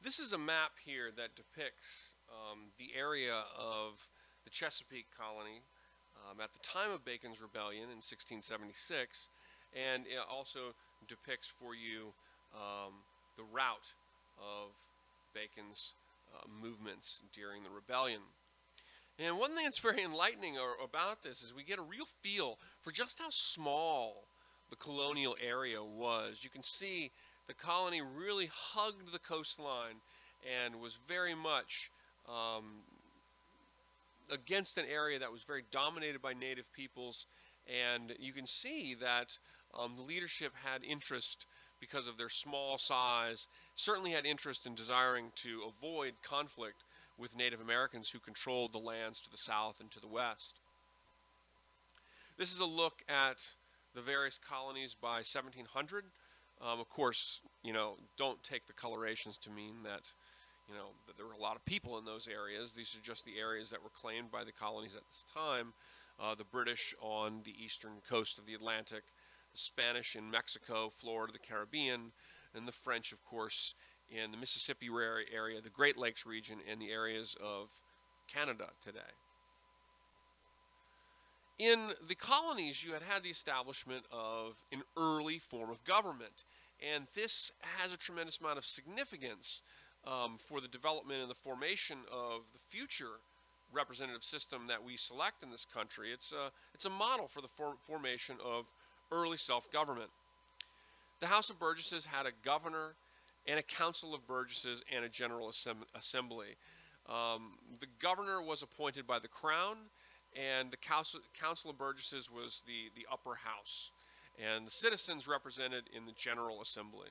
This is a map here that depicts the area of the Chesapeake colony at the time of Bacon's rebellion in 1676, and it also depicts for you the route of Bacon's movements during the rebellion. And one thing that's very enlightening about this is we get a real feel for just how small the colonial area was. You can see the colony really hugged the coastline and was very much against an area that was very dominated by native peoples. And you can see that the leadership had interest because of their small size, certainly had interest in desiring to avoid conflict with Native Americans who controlled the lands to the south and to the west. This is a look at the various colonies by 1700. Of course, don't take the colorations to mean that, that there were a lot of people in those areas. These are just the areas that were claimed by the colonies at this time. The British on the eastern coast of the Atlantic, the Spanish in Mexico, Florida, the Caribbean, and the French, of course, in the Mississippi area, the Great Lakes region, and the areas of Canada today. In the colonies, you had the establishment of an early form of government, and this has a tremendous amount of significance for the development and the formation of the future representative system that we select in this country. It's a model for the formation of early self-government. The House of Burgesses had a governor and a council of burgesses and a general assembly. The governor was appointed by the crown, and the council of burgesses was the upper house, and the citizens represented in the general assembly.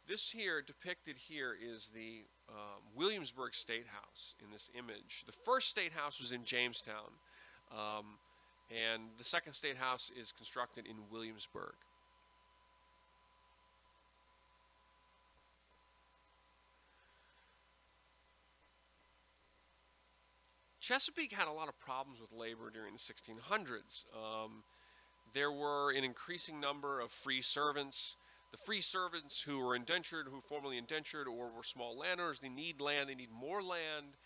This here, depicted here, is the Williamsburg State House in this image. The first State House was in Jamestown, and the second State House is constructed in Williamsburg. Chesapeake had a lot of problems with labor during the 1600s. There were an increasing number of free servants. The free servants who were indentured, who formerly indentured, or were small landowners, they need land, they need more land.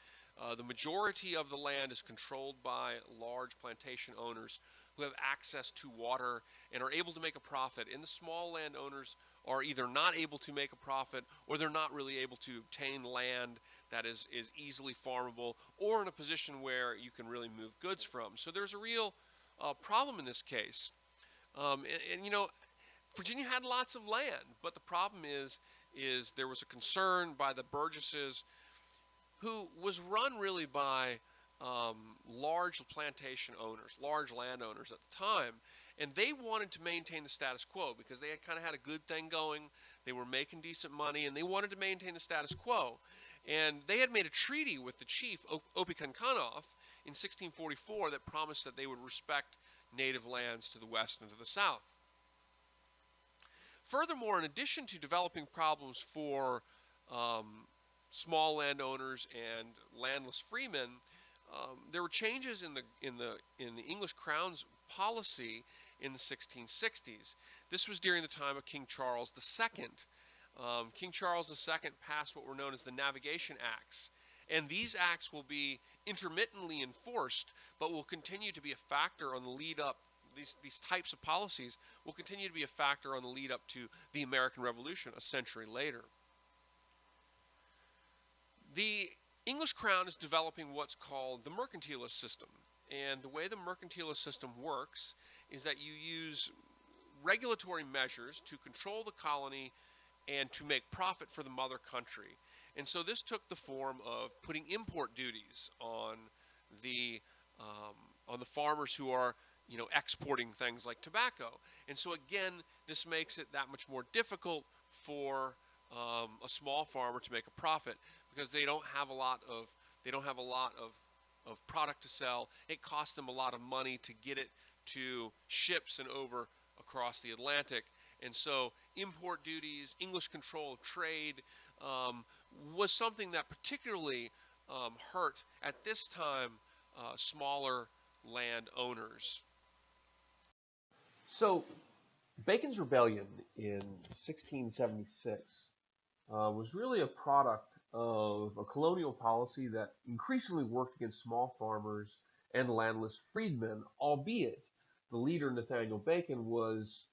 The majority of the land is controlled by large plantation owners who have access to water and are able to make a profit. And the small landowners are either not able to make a profit, or they're not really able to obtain land that is easily farmable, or in a position where you can really move goods from. So there's a real problem in this case. Virginia had lots of land, but the problem is there was a concern by the Burgesses, who was run really by large plantation owners, large landowners at the time, and they wanted to maintain the status quo because they had kind of had a good thing going. They were making decent money, and they wanted to maintain the status quo. And they had made a treaty with the chief, Opechancanough, in 1644 that promised that they would respect native lands to the west and to the south. Furthermore, in addition to developing problems for small landowners and landless freemen, there were changes in the English Crown's policy in the 1660s. This was during the time of King Charles II. King Charles II passed what were known as the Navigation Acts, and these acts will be intermittently enforced, but will continue to be a factor on the lead up. These types of policies will continue to be a factor on the lead up to the American Revolution a century later. The English Crown is developing what's called the mercantilist system, and the way the mercantilist system works is that you use regulatory measures to control the colony and to make profit for the mother country. And so this took the form of putting import duties on the farmers who are exporting things like tobacco. And so again, this makes it that much more difficult for a small farmer to make a profit because they don't have a lot of product to sell. It costs them a lot of money to get it to ships and over across the Atlantic. And so import duties, English control of trade, was something that particularly hurt at this time smaller land owners. So Bacon's Rebellion in 1676 was really a product of a colonial policy that increasingly worked against small farmers and landless freedmen, albeit the leader, Nathaniel Bacon, was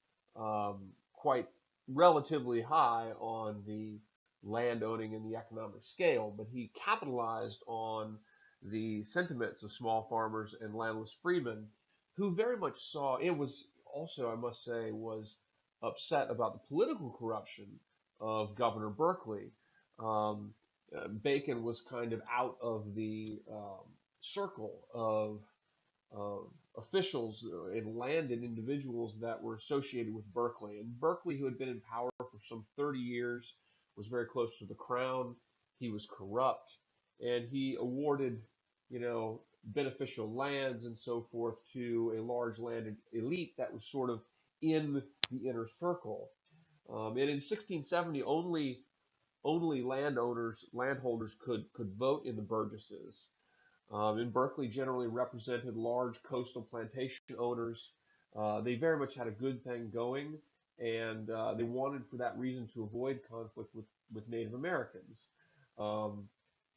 quite relatively high on the land owning and the economic scale, but he capitalized on the sentiments of small farmers and landless freedmen who very much saw it was also, I must say, was upset about the political corruption of Governor Berkeley. Um, Bacon was kind of out of the circle of officials and landed individuals that were associated with Berkeley. And Berkeley, who had been in power for some 30 years, was very close to the crown. He was corrupt, and he awarded, beneficial lands and so forth to a large landed elite that was sort of in the inner circle. And in 1670, only landholders could vote in the burgesses. And Berkeley generally represented large coastal plantation owners. They very much had a good thing going, and they wanted, for that reason, to avoid conflict with Native Americans. Um,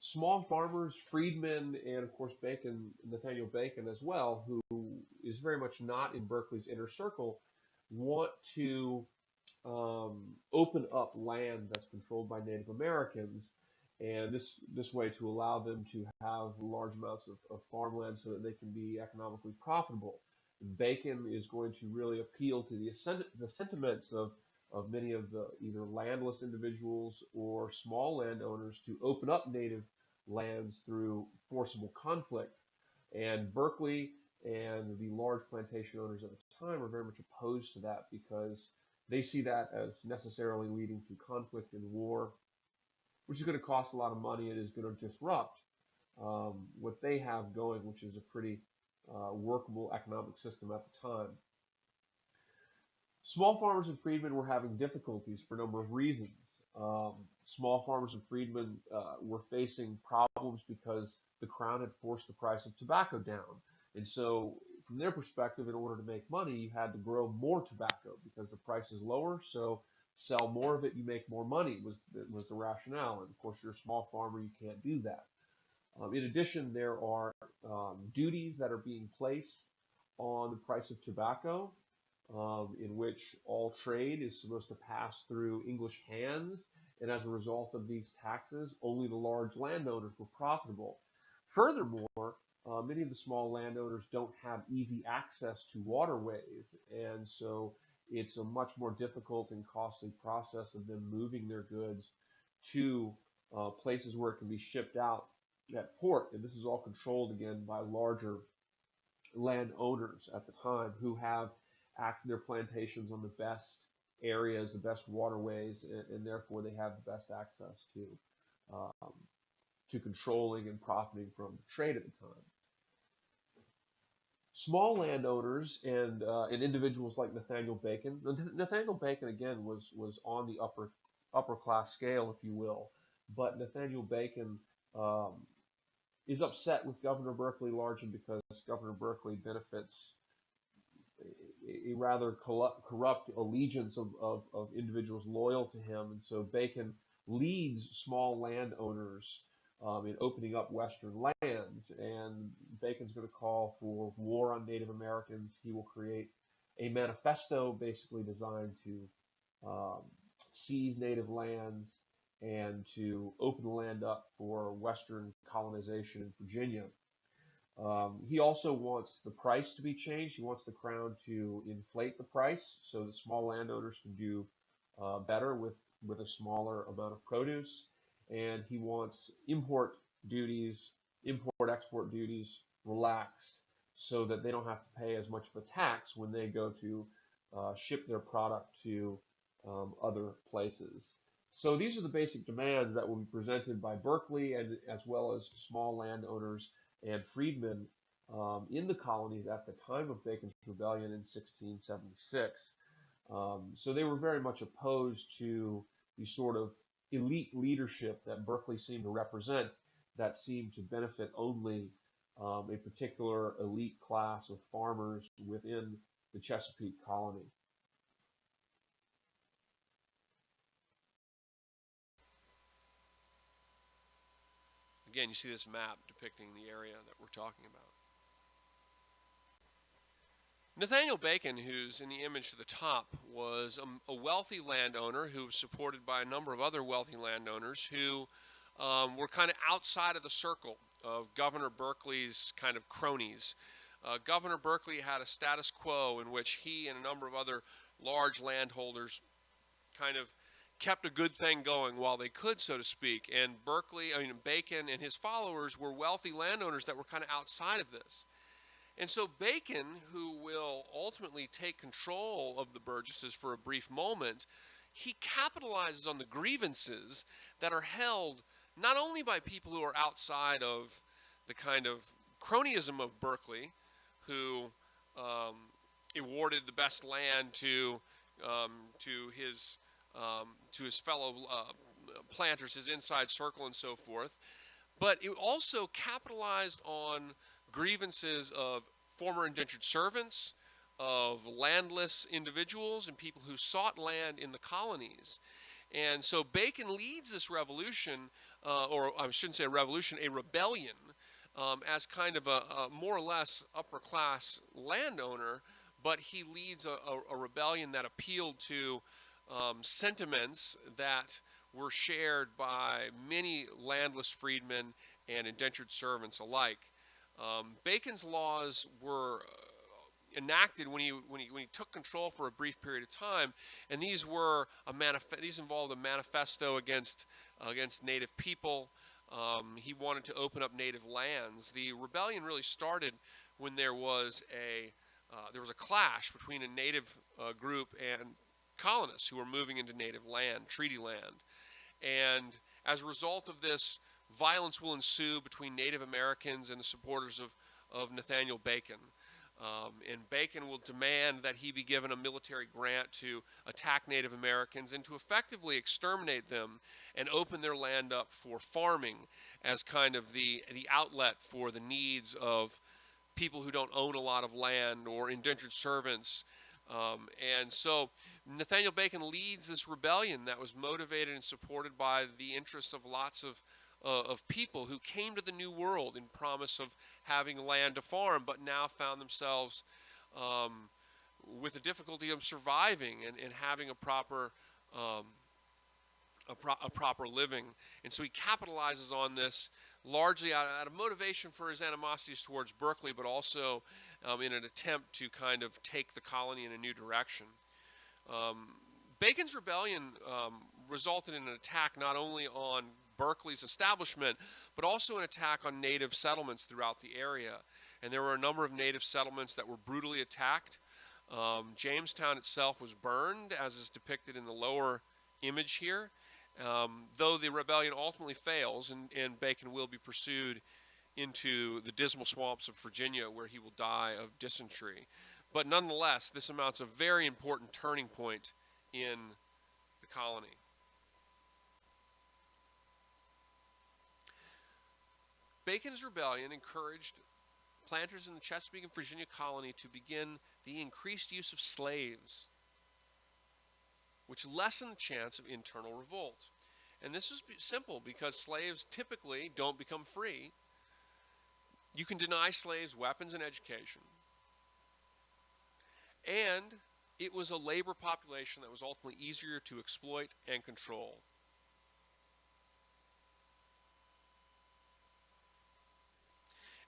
Small farmers, freedmen, and of course Nathaniel Bacon as well, who is very much not in Berkeley's inner circle, want to open up land that's controlled by Native Americans, and this way to allow them to have large amounts of farmland so that they can be economically profitable. Bacon is going to really appeal to the sentiments of many of the either landless individuals or small landowners to open up native lands through forcible conflict. And Berkeley and the large plantation owners at the time are very much opposed to that because they see that as necessarily leading to conflict and war, which is going to cost a lot of money and is going to disrupt what they have going, which is a pretty workable economic system at the time. Small farmers and freedmen were having difficulties for a number of reasons. Small farmers and freedmen were facing problems because the crown had forced the price of tobacco down. And so, from their perspective, in order to make money, you had to grow more tobacco because the price is lower. So, sell more of it, you make more money, was the rationale. And of course, you're a small farmer, you can't do that. In addition, there are duties that are being placed on the price of tobacco, in which all trade is supposed to pass through English hands, and as a result of these taxes, only the large landowners were profitable. Furthermore, many of the small landowners don't have easy access to waterways, and so it's a much more difficult and costly process of them moving their goods to places where it can be shipped out at port. And this is all controlled again by larger landowners at the time who have acted their plantations on the best areas, the best waterways, and therefore they have the best access um, to controlling and profiting from trade at the time. Small landowners and individuals like Nathaniel Bacon. Nathaniel Bacon again was on the upper class scale, if you will, but Nathaniel Bacon um, is upset with Governor Berkeley largely because Governor Berkeley benefits a rather corrupt allegiance of individuals loyal to him. And so Bacon leads small landowners in opening up Western lands. And Bacon's going to call for war on Native Americans. He will create a manifesto basically designed to um, seize native lands and to open the land up for Western colonization in Virginia. He also wants the price to be changed. He wants the crown to inflate the price so that small landowners can do better with a smaller amount of produce. And he wants import-export duties relaxed so that they don't have to pay as much of a tax when they go to ship their product to other places. So these are the basic demands that will be presented by Berkeley and as well as small landowners and freedmen in the colonies at the time of Bacon's Rebellion in 1676. So they were very much opposed to the sort of elite leadership that Berkeley seemed to represent that seemed to benefit only a particular elite class of farmers within the Chesapeake colony. again, you see this map depicting the area that we're talking about. Nathaniel Bacon, who's in the image to the top, was a wealthy landowner who was supported by a number of other wealthy landowners who were kind of outside of the circle of Governor Berkeley's kind of cronies. Governor Berkeley had a status quo in which he and a number of other large landholders kind of kept a good thing going while they could, so to speak. And Bacon and his followers were wealthy landowners that were kind of outside of this. And so Bacon, who will ultimately take control of the Burgesses for a brief moment, he capitalizes on the grievances that are held not only by people who are outside of the kind of cronyism of Berkeley, who awarded the best land to his fellow planters, his inside circle and so forth, but it also capitalized on grievances of former indentured servants, of landless individuals, and people who sought land in the colonies. And so Bacon leads this revolution, or I shouldn't say a revolution, a rebellion, as kind of a more or less upper class landowner, but he leads a rebellion that appealed to sentiments that were shared by many landless freedmen and indentured servants alike. Bacon's laws were enacted when he took control for a brief period of time, and these involved a manifesto against native people. He wanted to open up native lands. The rebellion really started when there was a clash between a native group and colonists who were moving into native land, treaty land, and as a result of this, violence will ensue between Native Americans and the supporters of Nathaniel Bacon. And Bacon will demand that he be given a military grant to attack Native Americans and to effectively exterminate them and open their land up for farming as kind of the outlet for the needs of people who don't own a lot of land or indentured servants. And so Nathaniel Bacon leads this rebellion that was motivated and supported by the interests of lots of people who came to the New World in promise of having land to farm, but now found themselves with the difficulty of surviving and having a proper living. And so he capitalizes on this largely out of motivation for his animosities towards Berkeley, but also in an attempt to kind of take the colony in a new direction. Bacon's rebellion resulted in an attack not only on Berkeley's establishment, but also an attack on native settlements throughout the area. And there were a number of native settlements that were brutally attacked. Jamestown itself was burned, as is depicted in the lower image here, though the rebellion ultimately fails, and Bacon will be pursued into the dismal swamps of Virginia, where he will die of dysentery. But nonetheless, this amounts a very important turning point in the colony. Bacon's rebellion encouraged planters in the Chesapeake and Virginia colony to begin the increased use of slaves, which lessened the chance of internal revolt. And this is simple because slaves typically don't become free. You can deny slaves weapons and education. And it was a labor population that was ultimately easier to exploit and control.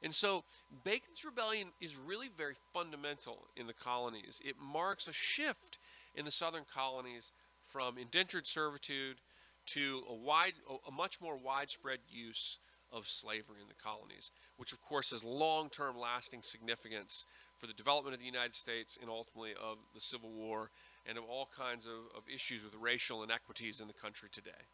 And so Bacon's rebellion is really very fundamental in the colonies. It marks a shift in the southern colonies from indentured servitude to a much more widespread use of slavery in the colonies, which of course has long-term lasting significance for the development of the United States and ultimately of the Civil War and of all kinds of issues with racial inequities in the country today.